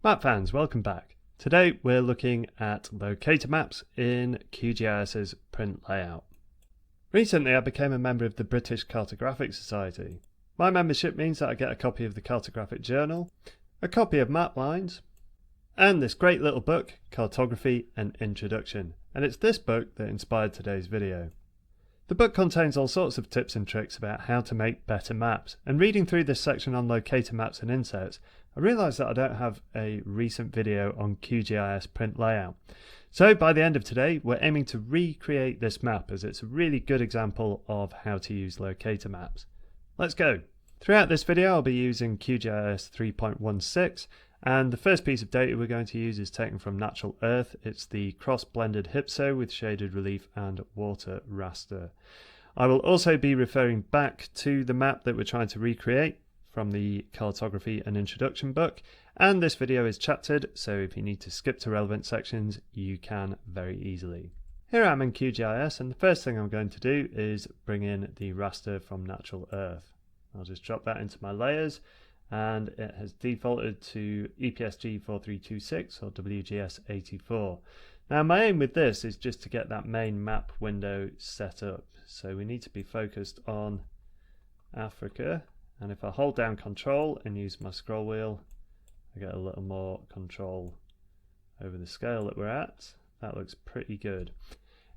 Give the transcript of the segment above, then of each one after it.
Map fans, welcome back. Today we're looking at locator maps in QGIS's print layout. Recently I became a member of the British Cartographic Society. My membership means that I get a copy of the Cartographic Journal, a copy of Map Lines, and this great little book, Cartography and Introduction. And it's this book that inspired today's video. The book contains all sorts of tips and tricks about how to make better maps, and reading through this section on locator maps and inserts, I realised that I don't have a recent video on QGIS print layout. So by the end of today, we're aiming to recreate this map as it's a really good example of how to use locator maps. Let's go! Throughout this video, I'll be using QGIS 3.16, and the first piece of data we're going to use is taken from Natural Earth. It's the cross-blended hypso with shaded relief and water raster. I will also be referring back to the map that we're trying to recreate from the Cartography and Introduction book, and this video is chaptered, so if you need to skip to relevant sections, you can very easily. Here I am in QGIS, and the first thing I'm going to do is bring in the raster from Natural Earth. I'll just drop that into my layers, and it has defaulted to EPSG 4326 or WGS 84. Now my aim with this is just to get that main map window set up. So we need to be focused on Africa, and if I hold down Control and use my scroll wheel, I get a little more control over the scale that we're at. That looks pretty good.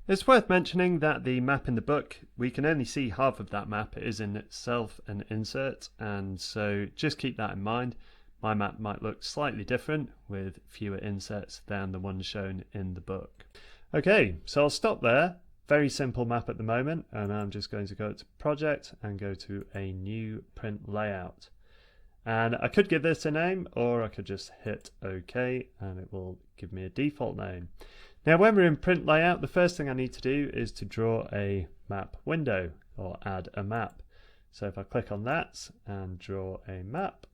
It's worth mentioning that the map in the book, we can only see half of that map. It is in itself an insert, and so just keep that in mind. My map might look slightly different with fewer inserts than the one shown in the book. Okay, so I'll stop there. Very simple map at the moment, and I'm just going to go to Project and go to a new print layout. And I could give this a name, or I could just hit OK and it will give me a default name. Now when we're in print layout, the first thing I need to do is to draw a map window or add a map. So if I click on that and draw a map,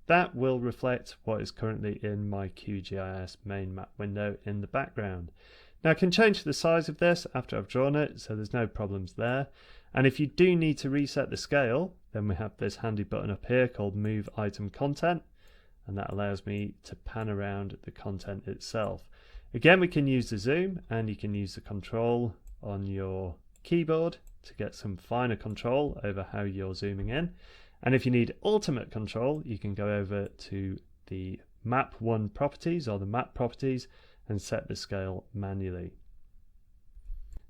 that will reflect what is currently in my QGIS main map window in the background. Now I can change the size of this after I've drawn it, so there's no problems there. And if you do need to reset the scale, then we have this handy button up here called Move Item Content, and that allows me to pan around the content itself. Again, we can use the zoom, and you can use the control on your keyboard to get some finer control over how you're zooming in. And if you need ultimate control, you can go over to the Map 1 properties or the map properties and set the scale manually.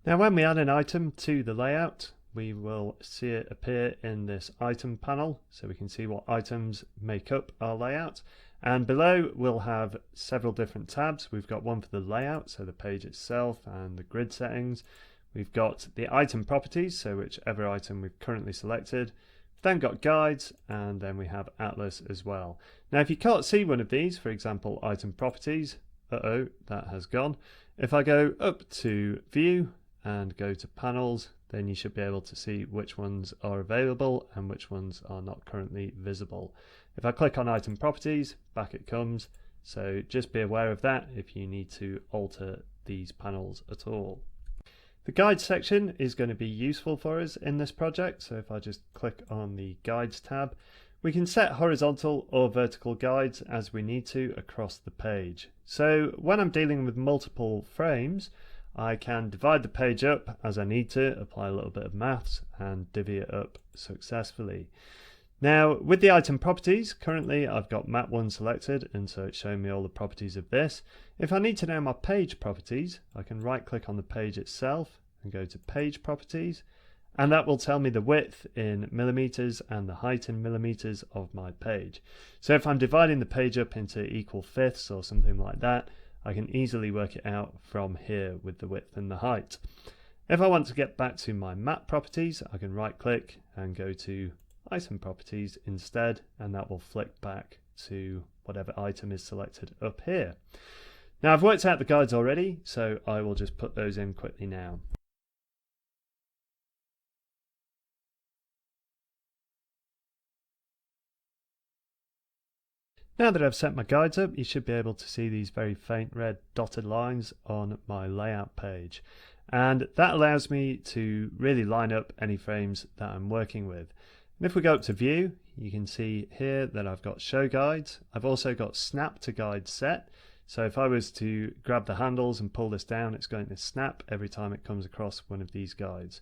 Now when we add an item to the layout, we will see it appear in this item panel, so we can see what items make up our layout. And below we'll have several different tabs. We've got one for the layout, so the page itself and the grid settings. We've got the item properties, so whichever item we've currently selected. Then got guides, and then we have Atlas as well. Now if you can't see one of these, for example item properties, that has gone. If I go up to View and go to Panels, then you should be able to see which ones are available and which ones are not currently visible. If I click on Item Properties, back it comes, so just be aware of that if you need to alter these panels at all. The Guides section is going to be useful for us in this project, so if I just click on the Guides tab, we can set horizontal or vertical guides as we need to across the page. So when I'm dealing with multiple frames, I can divide the page up as I need to, apply a little bit of maths and divvy it up successfully. Now with the item properties, currently I've got map 1 selected, and so it's showing me all the properties of this. If I need to know my page properties, I can right click on the page itself and go to Page Properties, and that will tell me the width in millimeters and the height in millimeters of my page. So if I'm dividing the page up into equal fifths or something like that, I can easily work it out from here with the width and the height. If I want to get back to my map properties, I can right click and go to Item Properties instead, and that will flick back to whatever item is selected up here. Now I've worked out the guides already, so I will just put those in quickly now. Now that I've set my guides up, you should be able to see these very faint red dotted lines on my layout page. And that allows me to really line up any frames that I'm working with. And if we go up to View, you can see here that I've got show guides. I've also got snap to guide set. So if I was to grab the handles and pull this down, it's going to snap every time it comes across one of these guides.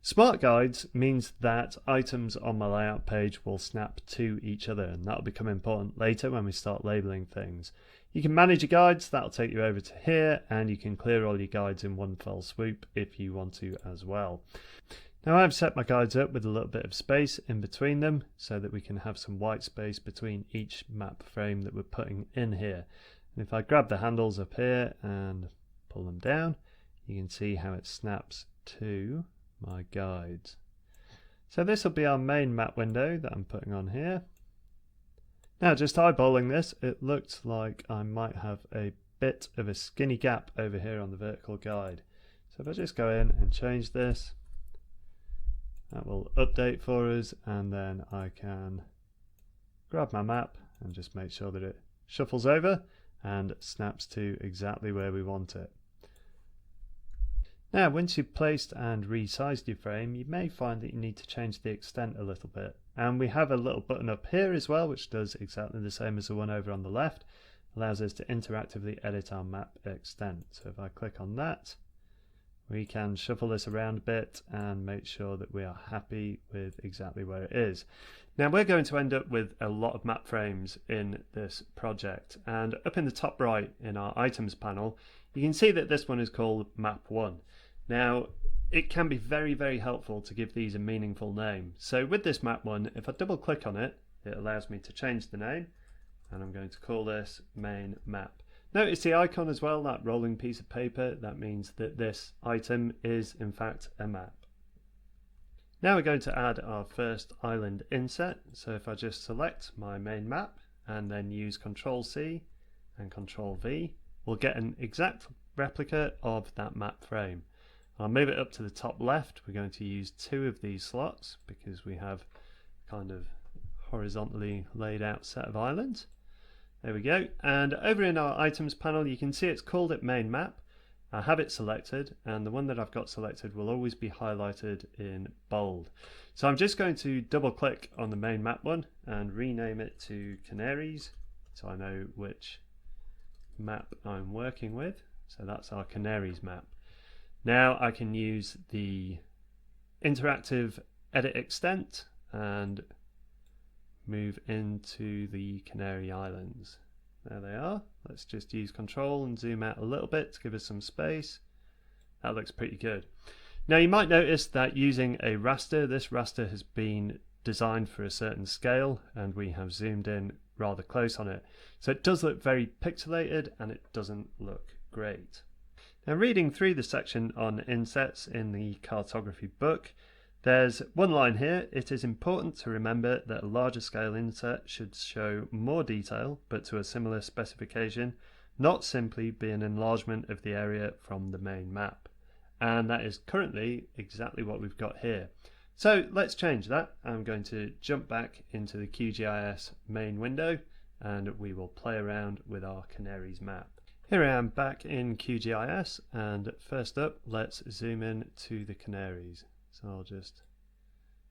Smart guides means that items on my layout page will snap to each other, and that'll become important later when we start labeling things. You can manage your guides, that'll take you over to here, and you can clear all your guides in one fell swoop if you want to as well. Now I've set my guides up with a little bit of space in between them so that we can have some white space between each map frame that we're putting in here. And if I grab the handles up here and pull them down, you can see how it snaps to my guides. So this will be our main map window that I'm putting on here. Now just eyeballing this, it looked like I might have a bit of a skinny gap over here on the vertical guide. So if I just go in and change this, that will update for us, and then I can grab my map and just make sure that it shuffles over and snaps to exactly where we want it. Now once you've placed and resized your frame, you may find that you need to change the extent a little bit, and we have a little button up here as well which does exactly the same as the one over on the left. Allows us to interactively edit our map extent. So if I click on that, we can shuffle this around a bit and make sure that we are happy with exactly where it is. Now we're going to end up with a lot of map frames in this project, and up in the top right in our items panel you can see that this one is called map 1. Now it can be very helpful to give these a meaningful name. So with this map 1, if I double click on it, it allows me to change the name, and I'm going to call this main map. Notice the icon as well, that rolling piece of paper. That means that this item is in fact a map. Now we're going to add our first island inset. So if I just select my main map and then use Ctrl+C and Ctrl+V, we'll get an exact replica of that map frame. I'll move it up to the top left. We're going to use 2 of these slots because we have kind of horizontally laid out set of islands. There we go, and over in our items panel you can see it's called it main map. I have it selected, and the one that I've got selected will always be highlighted in bold. So I'm just going to double click on the main map one and rename it to Canaries so I know which map I'm working with. So that's our Canaries map. Now I can use the interactive edit extent and move into the Canary Islands. There they are. Let's just use Control and zoom out a little bit to give us some space. That looks pretty good. Now you might notice that using a raster, this raster has been designed for a certain scale and we have zoomed in rather close on it. So it does look very pixelated and it doesn't look great. Now reading through the section on insets in the cartography book, there's one line here: it is important to remember that a larger scale inset should show more detail but to a similar specification, not simply be an enlargement of the area from the main map. And that is currently exactly what we've got here. So let's change that. I'm going to jump back into the QGIS main window and we will play around with our Canaries map. Here I am back in QGIS, and first up let's zoom in to the Canaries. So I'll just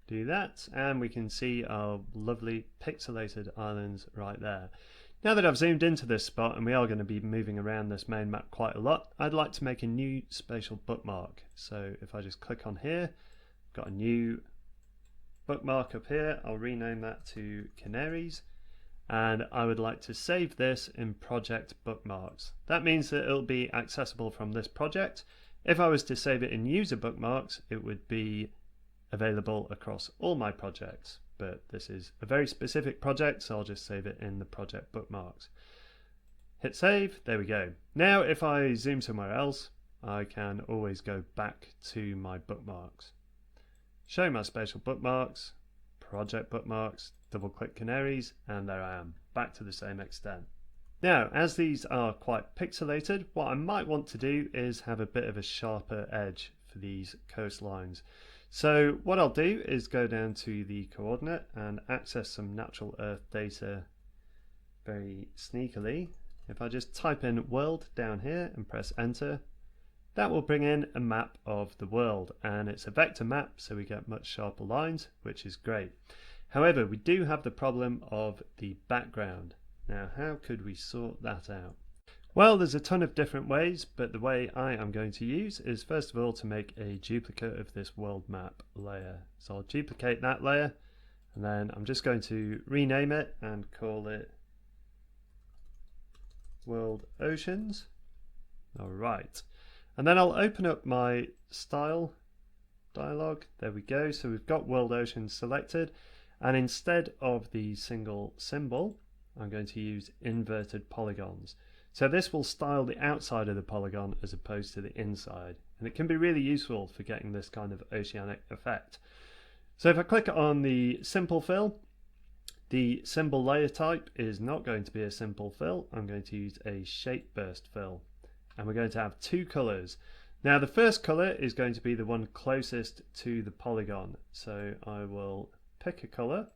do that and we can see our lovely pixelated islands right there. Now that I've zoomed into this spot and we are going to be moving around this main map quite a lot, I'd like to make a new spatial bookmark. So if I just click on here, I've got a new bookmark up here. I'll rename that to Canaries, and I would like to save this in project bookmarks. That means that it'll be accessible from this project. If I was to save it in user bookmarks, it would be available across all my projects, but this is a very specific project, so I'll just save it in the project bookmarks. Hit save, there we go. Now if I zoom somewhere else, I can always go back to my bookmarks. Show my spatial bookmarks, project bookmarks, double click Canaries, and there I am, back to the same extent. Now, as these are quite pixelated, what I might want to do is have a bit of a sharper edge for these coastlines. So what I'll do is go down to the coordinate and access some natural earth data very sneakily. If I just type in world down here and press enter, that will bring in a map of the world, and it's a vector map, so we get much sharper lines, which is great. However, we do have the problem of the background. Now, how could we sort that out? Well, there's a ton of different ways, but the way I am going to use is first of all to make a duplicate of this world map layer. So I'll duplicate that layer, and then I'm just going to rename it and call it World Oceans. Alright, and then I'll open up my style dialog. There we go. So we've got World Oceans selected, and instead of the single symbol, I'm going to use inverted polygons. So this will style the outside of the polygon as opposed to the inside, and it can be really useful for getting this kind of oceanic effect. So if I click on the simple fill, the symbol layer type is not going to be a simple fill. I'm going to use a shape burst fill, and we're going to have two colors. Now the first color is going to be the one closest to the polygon, so I will pick a color,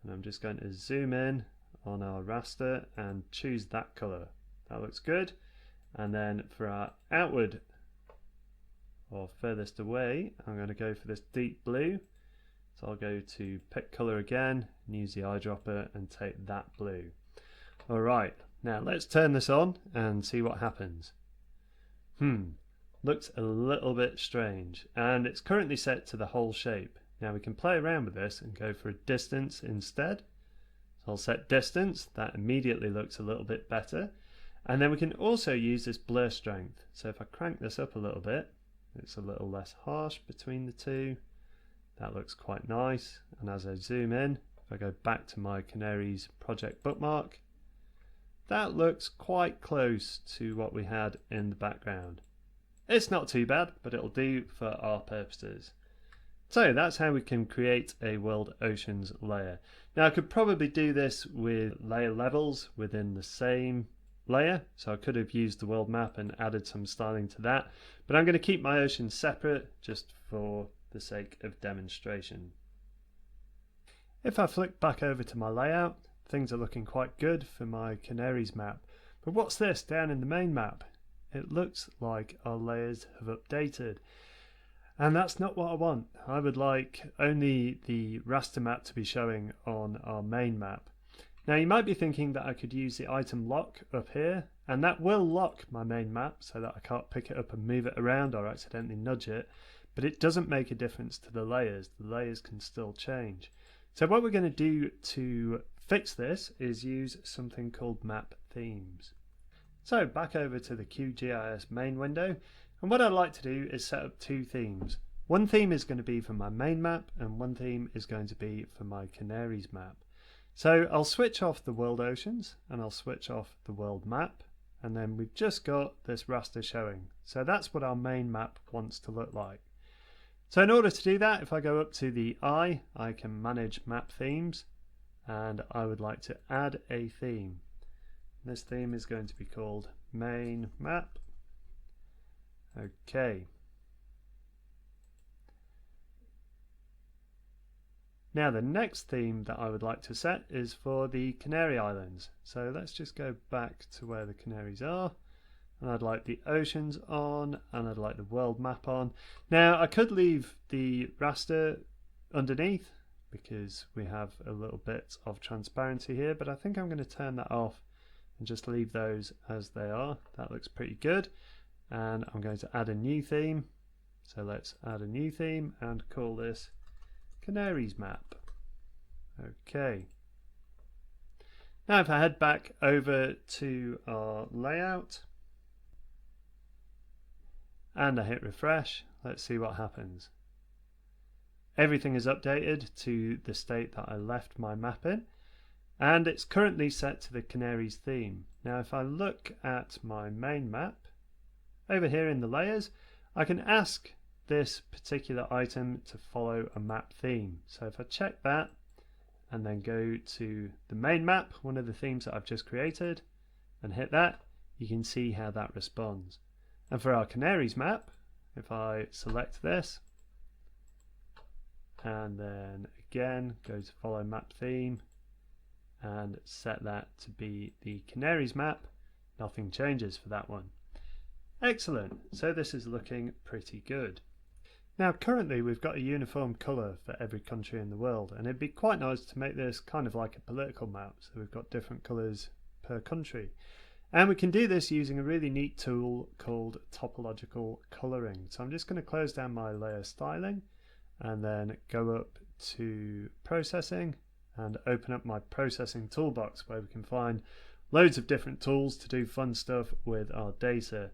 and I'm just going to zoom in on our raster and choose that color. That looks good. And then for our outward or furthest away, I'm going to go for this deep blue. So I'll go to pick color again and use the eyedropper and take that blue. Alright, now let's turn this on and see what happens. Looks a little bit strange, and it's currently set to the whole shape. Now we can play around with this and go for a distance instead. So I'll set distance, that immediately looks a little bit better. And then we can also use this blur strength. So if I crank this up a little bit, it's a little less harsh between the two. That looks quite nice. And as I zoom in, if I go back to my Canaries project bookmark, that looks quite close to what we had in the background. It's not too bad, but it'll do for our purposes. So that's how we can create a World Oceans layer. Now I could probably do this with layer levels within the same layer, so I could have used the world map and added some styling to that, but I'm going to keep my oceans separate just for the sake of demonstration. If I flick back over to my layout, things are looking quite good for my Canaries map. But what's this down in the main map? It looks like our layers have updated. And that's not what I want. I would like only the raster map to be showing on our main map. Now you might be thinking that I could use the item lock up here, and that will lock my main map so that I can't pick it up and move it around or accidentally nudge it, but it doesn't make a difference to the layers. The layers can still change. So what we're going to do to fix this is use something called map themes. So back over to the QGIS main window, and what I'd like to do is set up two themes. One theme is going to be for my main map, and one theme is going to be for my Canaries map. So I'll switch off the World Oceans and I'll switch off the world map, and then we've just got this raster showing. So that's what our main map wants to look like. So in order to do that, if I go up to the eye, I can manage map themes, and I would like to add a theme. This theme is going to be called main map. Okay. Now the next theme that I would like to set is for the Canary Islands. So let's just go back to where the Canaries are, and I'd like the oceans on, and I'd like the world map on. Now I could leave the raster underneath because we have a little bit of transparency here, but I think I'm going to turn that off and just leave those as they are. That looks pretty good. And I'm going to add a new theme. So let's add a new theme and call this Canaries map. Okay. Now if I head back over to our layout and I hit refresh, let's see what happens. Everything is updated to the state that I left my map in, and it's currently set to the Canaries theme. Now if I look at my main map, over here in the layers, I can ask this particular item to follow a map theme. So if I check that and then go to the main map, one of the themes that I've just created, and hit that, you can see how that responds. And for our Canaries map, if I select this and then again go to follow map theme and set that to be the Canaries map, nothing changes for that one. Excellent, so this is looking pretty good. Now currently we've got a uniform colour for every country in the world, and it'd be quite nice to make this kind of like a political map, so we've got different colours per country. And we can do this using a really neat tool called Topological Colouring. So I'm just going to close down my layer styling and then go up to processing and open up my processing toolbox, where we can find loads of different tools to do fun stuff with our data.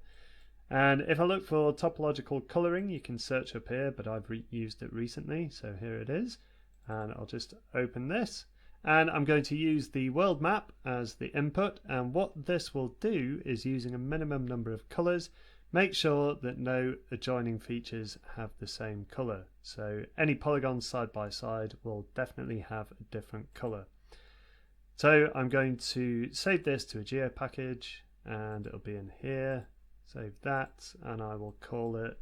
And if I look for topological colouring, you can search up here, but I've used it recently, so here it is. And I'll just open this, and I'm going to use the world map as the input, and what this will do is, using a minimum number of colours, make sure that no adjoining features have the same colour. So any polygons side by side will definitely have a different colour. So I'm going to save this to a geo package, and it'll be in here. Save that, and I will call it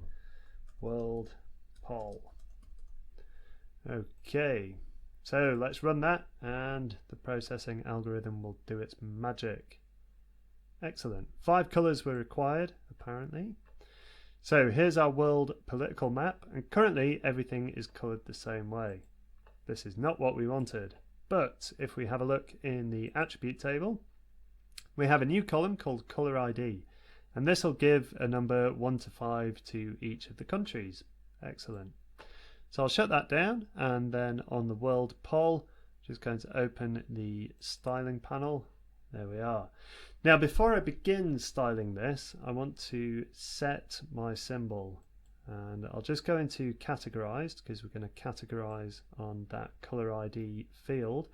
world pol. Okay, so let's run that, and the processing algorithm will do its magic. Excellent. 5 colours were required, apparently. So here's our world political map, and currently everything is coloured the same way. This is not what we wanted, but if we have a look in the attribute table, we have a new column called Colour ID, and this will give a number 1 to 5 to each of the countries. Excellent. So I'll shut that down, and then on the world pol, just going to open the styling panel. There we are. Now before I begin styling this, I want to set my symbol, and I'll just go into categorized, because we're going to categorize on that color ID field.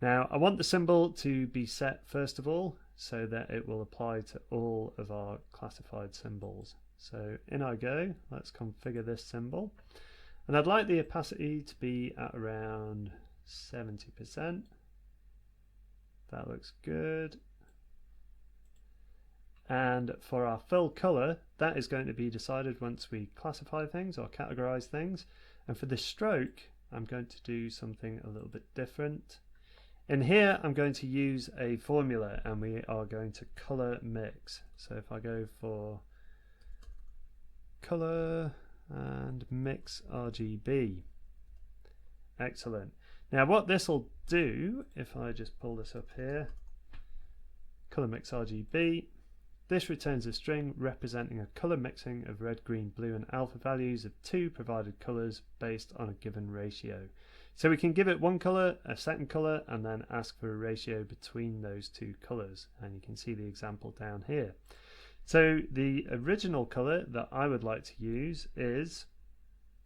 Now I want the symbol to be set first of all, so that it will apply to all of our classified symbols. So in I go, let's configure this symbol. And I'd like the opacity to be at around 70%. That looks good. And for our fill color, that is going to be decided once we classify things or categorize things. And for the stroke, I'm going to do something a little bit different. In here, I'm going to use a formula, and we are going to color mix. So if I go for color and mix RGB. Excellent. Now what this will do, if I just pull this up here, color mix RGB, this returns a string representing a color mixing of red, green, blue and alpha values of 2 provided colors based on a given ratio. So we can give it one color, a second color, and then ask for a ratio between those 2 colors, and you can see the example down here. So the original color that I would like to use is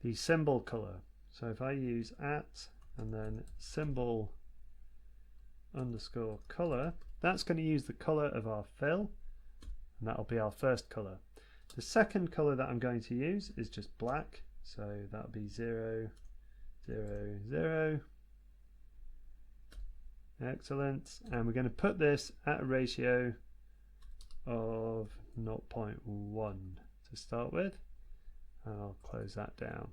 the symbol color. So if I use @ and then symbol underscore color, that's going to use the color of our fill, and that'll be our first color. The second color that I'm going to use is just black, so that'll be 0, 0, 0. Excellent. And we're going to put this at a ratio of 0.1 to start with, and I'll close that down.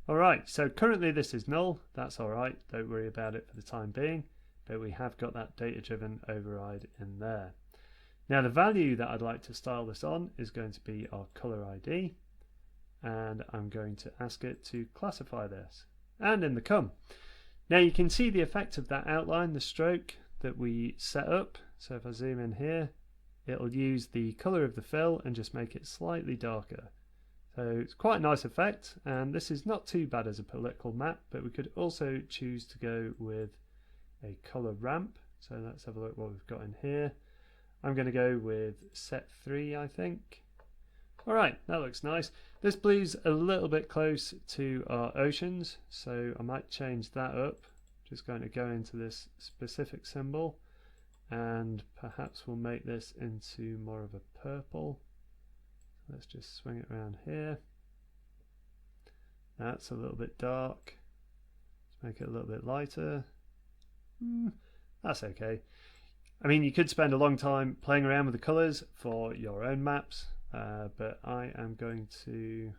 Alright, so currently this is null. That's alright, don't worry about it for the time being, but we have got that data driven override in there. Now the value that I'd like to style this on is going to be our color ID, and I'm going to ask it to classify this, and in they come. Now you can see the effect of that outline, the stroke that we set up. So if I zoom in here, it'll use the color of the fill and just make it slightly darker. So it's quite a nice effect, and this is not too bad as a political map, but we could also choose to go with a color ramp. So let's have a look what we've got in here. I'm going to go with set 3, I think. Alright, that looks nice. This blue's a little bit close to our oceans, so I might change that up. Just going to go into this specific symbol, and perhaps we'll make this into more of a purple. Let's just swing it around here. That's a little bit dark. Let's make it a little bit lighter. That's okay. I mean, you could spend a long time playing around with the colours for your own maps, but I am going to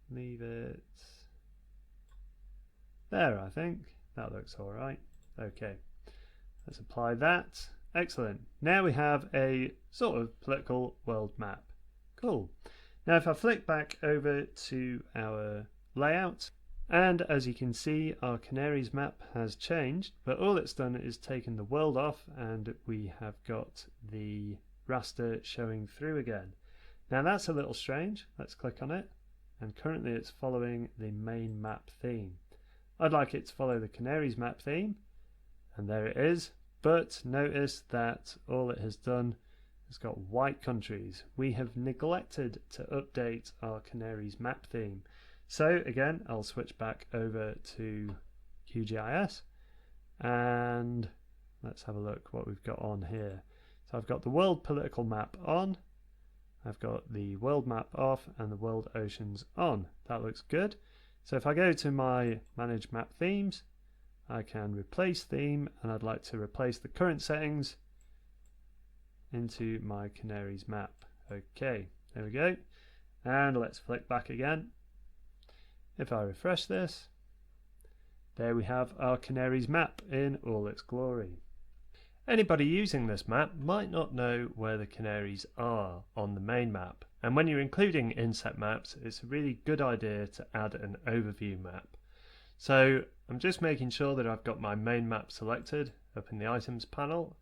leave it there. I think that looks alright. Okay, let's apply that. Excellent. Now we have a sort of political world map. Cool. Now if I flick back over to our layout, and as you can see our Canaries map has changed, but all it's done is taken the world off and we have got the raster showing through again. Now that's a little strange. Let's click on it, and currently it's following the main map theme. I'd like it to follow the Canaries map theme, and there it is, but notice that all it has done is got white countries. We have neglected to update our Canaries map theme. So again, I'll switch back over to QGIS and let's have a look what we've got on here. So I've got the world political map on, I've got the world map off, and the world oceans on. That looks good. So if I go to my manage map themes, I can replace theme, and I'd like to replace the current settings into my Canaries map. Okay, there we go. And let's flick back again. If I refresh this, there we have our Canaries map in all its glory. Anybody using this map might not know where the Canaries are on the main map, and when you're including inset maps, it's a really good idea to add an overview map. So I'm just making sure that I've got my main map selected up in the items panel,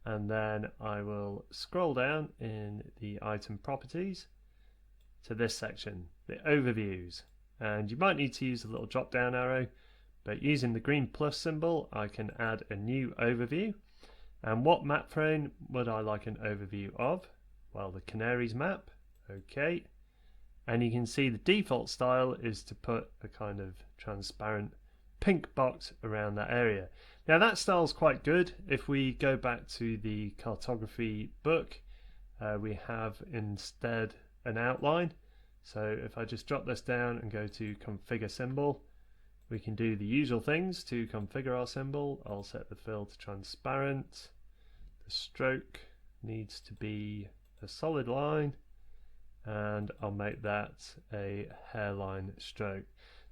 and then I will scroll down in the item properties to this section, the overviews. And you might need to use a little drop down arrow, but using the green plus symbol I can add a new overview. And what map frame would I like an overview of? Well, the Canaries map. Okay, and you can see the default style is to put a kind of transparent pink box around that area. Now that style's quite good. If we go back to the cartography book, we have instead an outline. So if I just drop this down and go to configure symbol, we can do the usual things to configure our symbol. I'll set the fill to transparent. The stroke needs to be a solid line, and I'll make that a hairline stroke.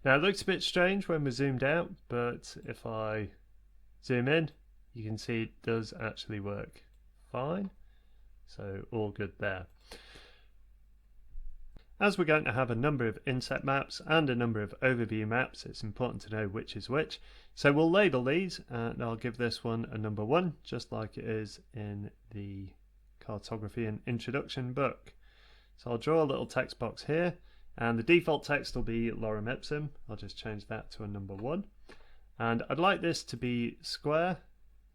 Now it looks a bit strange when we're zoomed out, but if I zoom in, you can see it does actually work fine. So all good there. As we're going to have a number of inset maps and a number of overview maps, it's important to know which is which. So we'll label these, and I'll give this one a number 1, just like it is in the cartography and introduction book. So I'll draw a little text box here, and the default text will be lorem ipsum. I'll just change that to a number 1. And I'd like this to be square,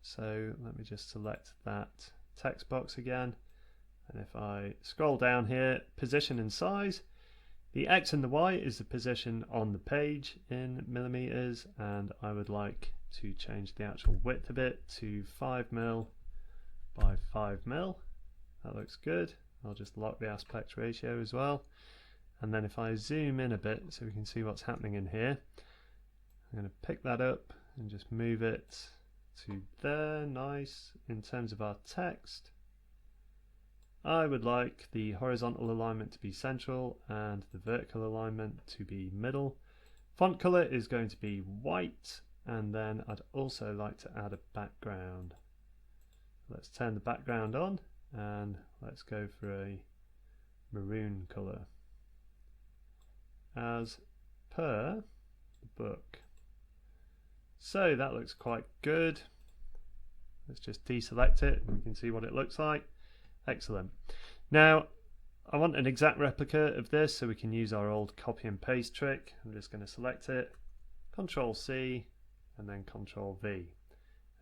so let me just select that text box again. And if I scroll down here, position and size, the X and the Y is the position on the page in millimeters, and I would like to change the actual width of it to 5mm by 5mm. That looks good. I'll just lock the aspect ratio as well. And then if I zoom in a bit so we can see what's happening in here, I'm going to pick that up and just move it to there. Nice. In terms of our text, I would like the horizontal alignment to be central and the vertical alignment to be middle. Font color is going to be white, and then I'd also like to add a background. Let's turn the background on and let's go for a maroon color as per the book. So that looks quite good. Let's just deselect it and we can see what it looks like. Excellent. Now I want an exact replica of this so we can use our old copy and paste trick. I'm just going to select it, Control C and then Control V,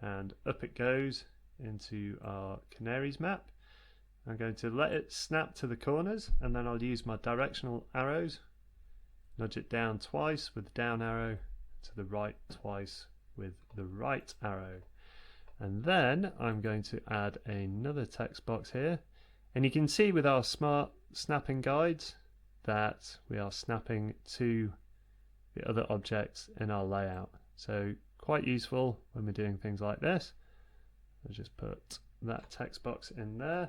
and up it goes into our Canaries map. I'm going to let it snap to the corners, and then I'll use my directional arrows, nudge it down twice with the down arrow, to the right twice with the right arrow. And then I'm going to add another text box here, and you can see with our smart snapping guides that we are snapping to the other objects in our layout. So quite useful when we're doing things like this. I'll just put that text box in there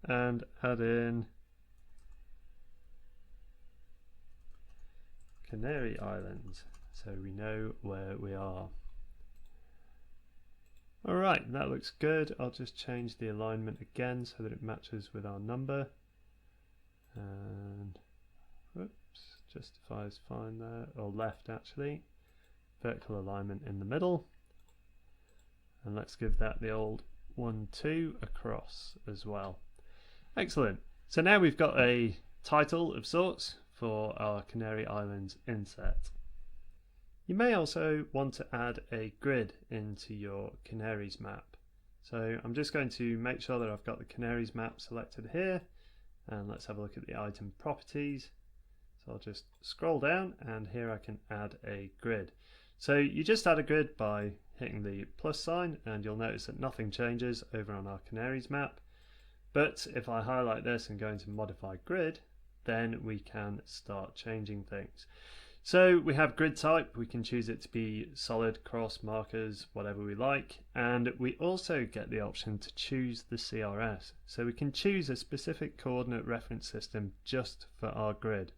and add in Canary Islands so we know where we are. Alright, that looks good. I'll just change the alignment again so that it matches with our number. and whoops, justify is fine there, or left actually, vertical alignment in the middle, and let's give that the old 1, 2 across as well. Excellent. So now we've got a title of sorts for our Canary Islands inset. You may also want to add a grid into your Canaries map. So I'm just going to make sure that I've got the Canaries map selected here, and let's have a look at the item properties. So I'll just scroll down, and here I can add a grid. So you just add a grid by hitting the plus sign, and you'll notice that nothing changes over on our Canaries map. But if I highlight this and go into modify grid, then we can start changing things. So we have grid type, we can choose it to be solid, cross, markers, whatever we like, and we also get the option to choose the CRS. So we can choose a specific coordinate reference system just for our grid.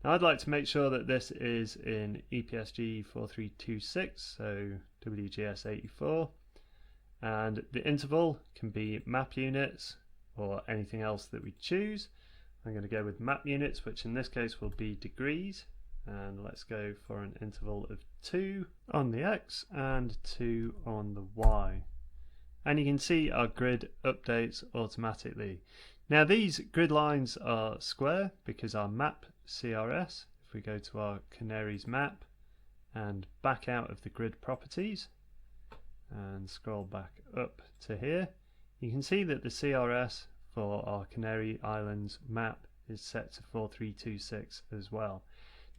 Now I'd like to make sure that this is in EPSG 4326, so WGS 84, and the interval can be map units or anything else that we choose. I'm going to go with map units, which in this case will be degrees, and let's go for an interval of 2 on the X and 2 on the Y. And you can see our grid updates automatically. Now these grid lines are square because our map CRS, if we go to our Canaries map and back out of the grid properties and scroll back up to here, you can see that the CRS for our Canary Islands map is set to 4326 as well.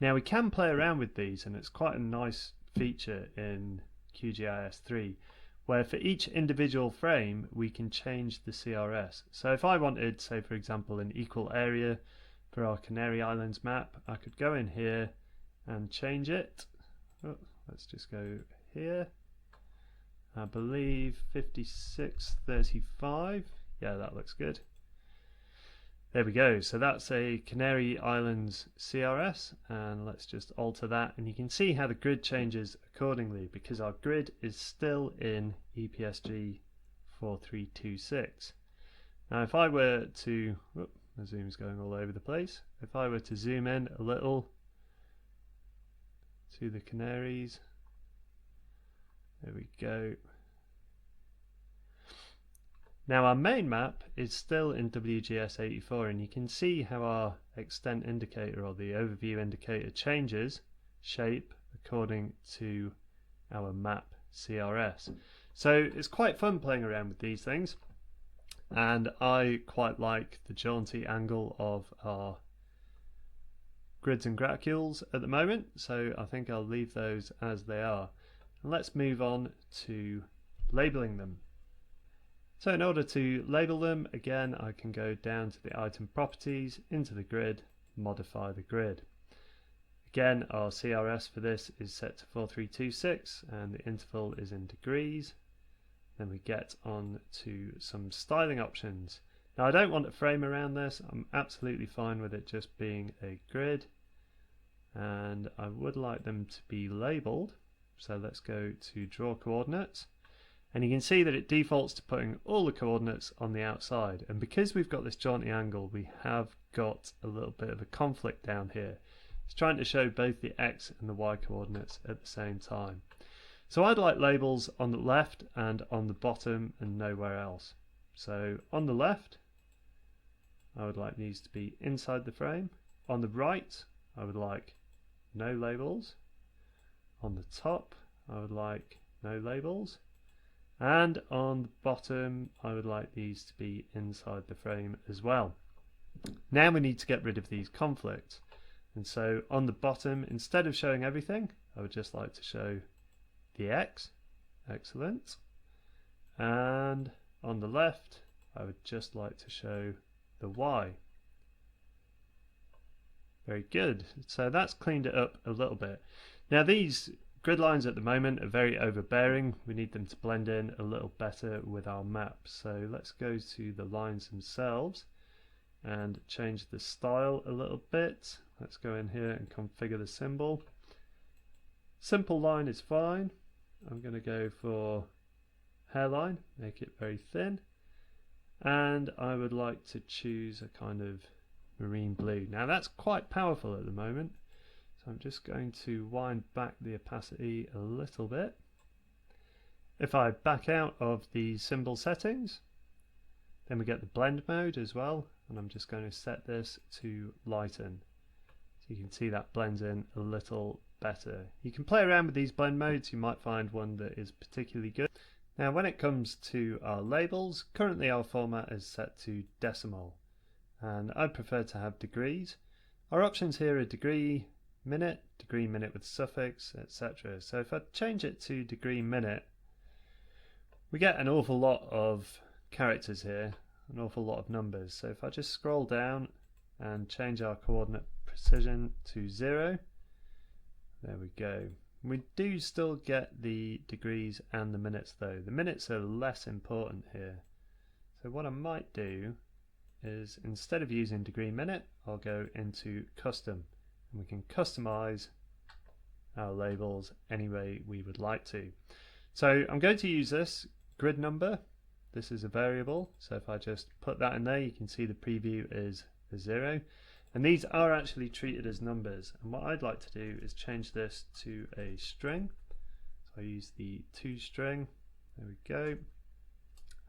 Now we can play around with these, and it's quite a nice feature in QGIS 3 where for each individual frame we can change the CRS. So if I wanted, say for example, an equal area for our Canary Islands map, I could go in here and change it. Oh, let's just go here. I believe 5635. Yeah, that looks good. There we go. So that's a Canary Islands CRS, and let's just alter that, and you can see how the grid changes accordingly because our grid is still in EPSG 4326. Now if I were to, the zoom's going all over the place, if I were to zoom in a little to the Canaries, there we go. Now our main map is still in WGS 84, and you can see how our extent indicator or the overview indicator changes shape according to our map CRS. So it's quite fun playing around with these things, and I quite like the jaunty angle of our grids and graticules at the moment, so I think I'll leave those as they are. And let's move on to labeling them. So in order to label them, again I can go down to the item properties, into the grid, modify the grid. Again our CRS for this is set to 4326 and the interval is in degrees. Then we get on to some styling options. Now I don't want a frame around this, I'm absolutely fine with it just being a grid, and I would like them to be labelled. So let's go to draw coordinates, and you can see that it defaults to putting all the coordinates on the outside, and because we've got this jaunty angle we have got a little bit of a conflict down here. It's trying to show both the X and the Y coordinates at the same time. So I'd like labels on the left and on the bottom and nowhere else. So on the left I would like these to be inside the frame. On the right I would like no labels. On the top I would like no labels. And on the bottom I would like these to be inside the frame as well. Now we need to get rid of these conflicts, and so on the bottom, instead of showing everything, I would just like to show the X. Excellent. And on the left I would just like to show the Y. Very good. So that's cleaned it up a little bit. Now these grid lines at the moment are very overbearing. We need them to blend in a little better with our map. So let's go to the lines themselves and change the style a little bit. Let's go in here and configure the symbol. Simple line is fine. I'm going to go for hairline, make it very thin, and I would like to choose a kind of marine blue. Now that's quite powerful at the moment, so I'm just going to wind back the opacity a little bit. If I back out of the symbol settings, then we get the blend mode as well, and I'm just going to set this to lighten. So you can see that blends in a little better. You can play around with these blend modes, you might find one that is particularly good. Now when it comes to our labels, currently our format is set to decimal, and I prefer to have degrees. Our options here are degree minute with suffix, etc. So if I change it to degree minute, we get an awful lot of characters here, an awful lot of numbers. So if I just scroll down and change our coordinate precision to 0, there we go. We do still get the degrees and the minutes though. The minutes are less important here. So what I might do is, instead of using degree minute, I'll go into custom, and we can customize our labels any way we would like to. So I'm going to use this grid number. This is a variable, so if I just put that in there, you can see the preview is a 0, and these are actually treated as numbers. And what I'd like to do is change this to a string. So I use the toString, there we go,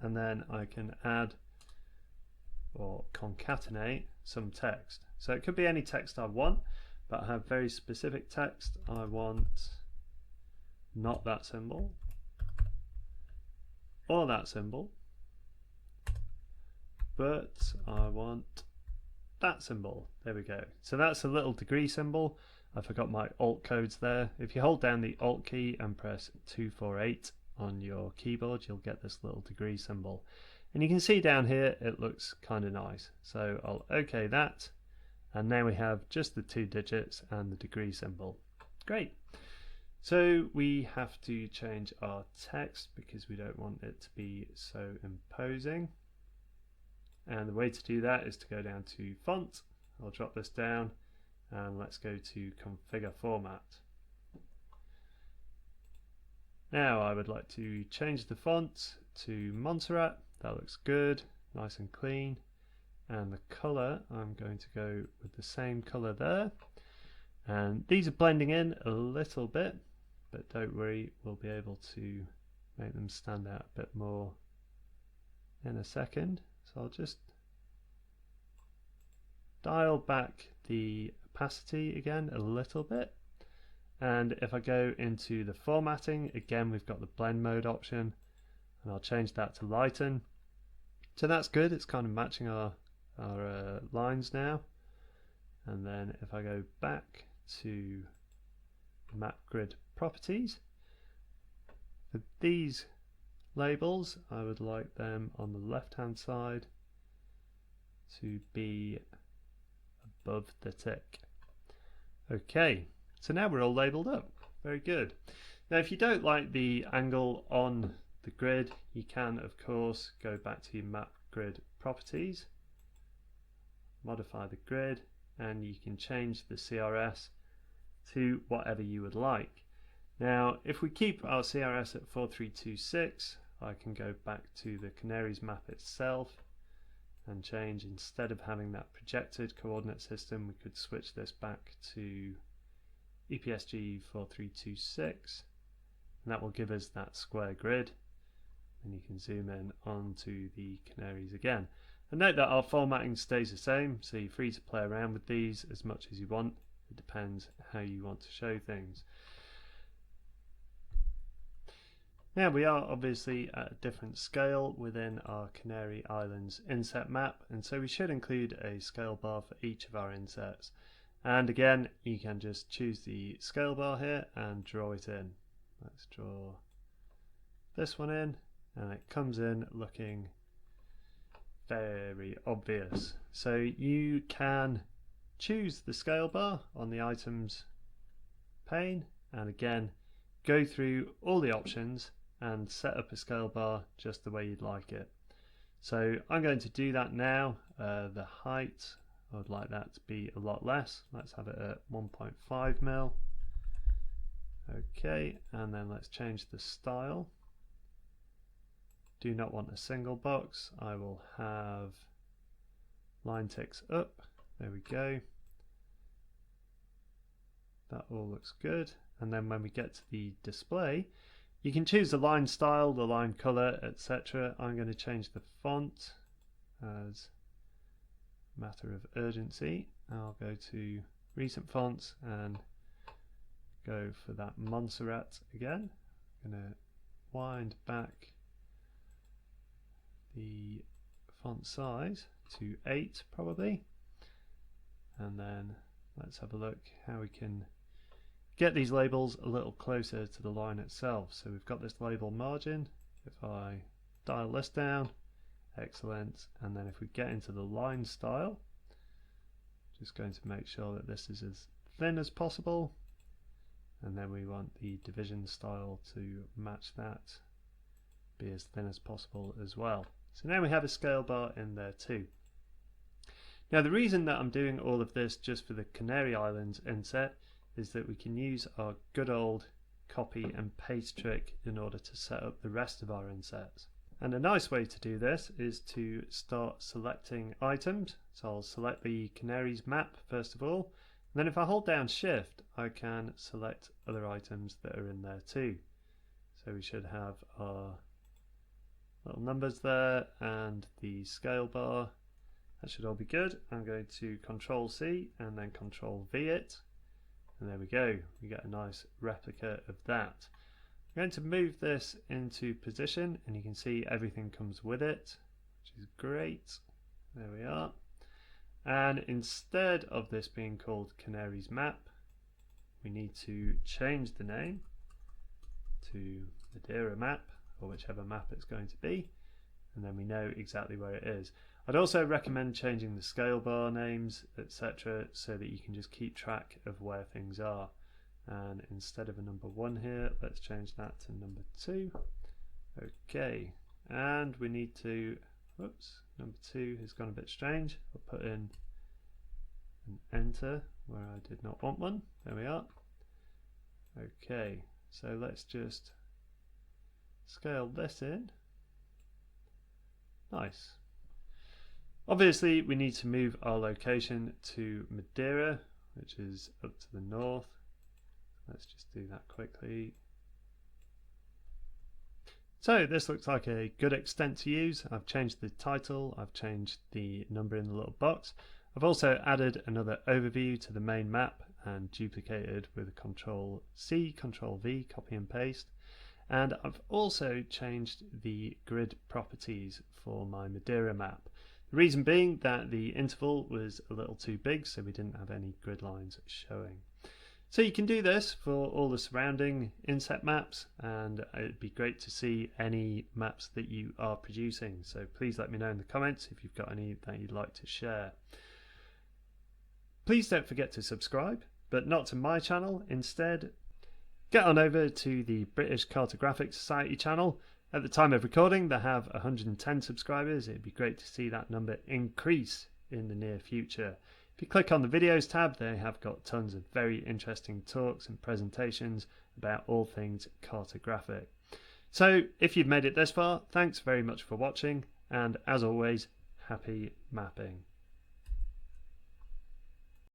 and then I can add or concatenate some text. So it could be any text I want, but I have very specific text. I want not that symbol, or that symbol, but I want that symbol. There we go. So that's a little degree symbol. I forgot my alt codes there. If you hold down the alt key and press 248 on your keyboard, you'll get this little degree symbol. And you can see down here it looks kind of nice. So I'll OK that, and now we have just the 2 digits and the degree symbol. Great. So we have to change our text because we don't want it to be so imposing. And the way to do that is to go down to font. I'll drop this down and let's go to configure format. Now I would like to change the font to Montserrat. That looks good, nice and clean. And the color, I'm going to go with the same color there. And these are blending in a little bit, but don't worry, we'll be able to make them stand out a bit more in a second. So I'll just dial back the opacity again a little bit, and if I go into the formatting, again we've got the blend mode option, and I'll change that to lighten. So that's good, it's kind of matching our lines now. And then if I go back to map grid properties, for these labels I would like them on the left hand side to be above the tick. Okay, so now we're all labeled up. Very good. Now if you don't like the angle on the grid, you can of course go back to your map grid properties, modify the grid, and you can change the CRS to whatever you would like. Now if we keep our CRS at 4326, I can go back to the Canaries map itself and change, instead of having that projected coordinate system, we could switch this back to EPSG 4326, and that will give us that square grid, and you can zoom in onto the Canaries again. And note that our formatting stays the same, so you're free to play around with these as much as you want. It depends how you want to show things. Now we are obviously at a different scale within our Canary Islands inset map, and so we should include a scale bar for each of our insets. And again, you can just choose the scale bar here and draw it in. Let's draw this one in, and it comes in looking very obvious. So you can choose the scale bar on the items pane, and again go through all the options and set up a scale bar just the way you'd like it. So I'm going to do that now. The height, I would like that to be a lot less. Let's have it at 1.5 mil. Okay, and then let's change the style. Do not want a single box. I will have line ticks up. There we go. That all looks good. And then when we get to the display, you can choose the line style, the line color, etc. I'm going to change the font as a matter of urgency. I'll go to recent fonts and go for that Montserrat again. I'm going to wind back the font size to 8 probably, and then let's have a look how we can get these labels a little closer to the line itself. So we've got this label margin. If I dial this down, excellent, and then if we get into the line style, just going to make sure that this is as thin as possible, and then we want the division style to match that, be as thin as possible as well. So now we have a scale bar in there too. Now the reason that I'm doing all of this just for the Canary Islands inset is that we can use our good old copy and paste trick in order to set up the rest of our insets. And a nice way to do this is to start selecting items. So I'll select the Canaries map first of all, and then if I hold down Shift I can select other items that are in there too. So we should have our little numbers there and the scale bar. That should all be good. I'm going to Control C and then Control V it, and there we go, we get a nice replica of that. I'm going to move this into position and you can see everything comes with it, which is great. There we are. And instead of this being called Canaries map, we need to change the name to Madeira map, or whichever map it's going to be, and then we know exactly where it is. I'd also recommend changing the scale bar names, etc., so that you can just keep track of where things are. And instead of a number 1 here, let's change that to number 2. Okay, and we need to, whoops, number 2 has gone a bit strange. I'll put in an enter where I did not want one. There we are. Okay, so let's just scale this in. Nice. Obviously we need to move our location to Madeira, which is up to the north. Let's just do that quickly. So this looks like a good extent to use. I've changed the title, I've changed the number in the little box. I've also added another overview to the main map and duplicated with Control C, Control V, copy and paste. And I've also changed the grid properties for my Madeira map. The reason being that the interval was a little too big, so we didn't have any grid lines showing. So you can do this for all the surrounding inset maps, and it'd be great to see any maps that you are producing. So please let me know in the comments if you've got any that you'd like to share. Please don't forget to subscribe, but not to my channel. Instead, get on over to the British Cartographic Society channel. At the time of recording, they have 110 subscribers. It'd be great to see that number increase in the near future. If you click on the videos tab, they have got tons of very interesting talks and presentations about all things cartographic. So if you've made it this far, thanks very much for watching, and as always, happy mapping.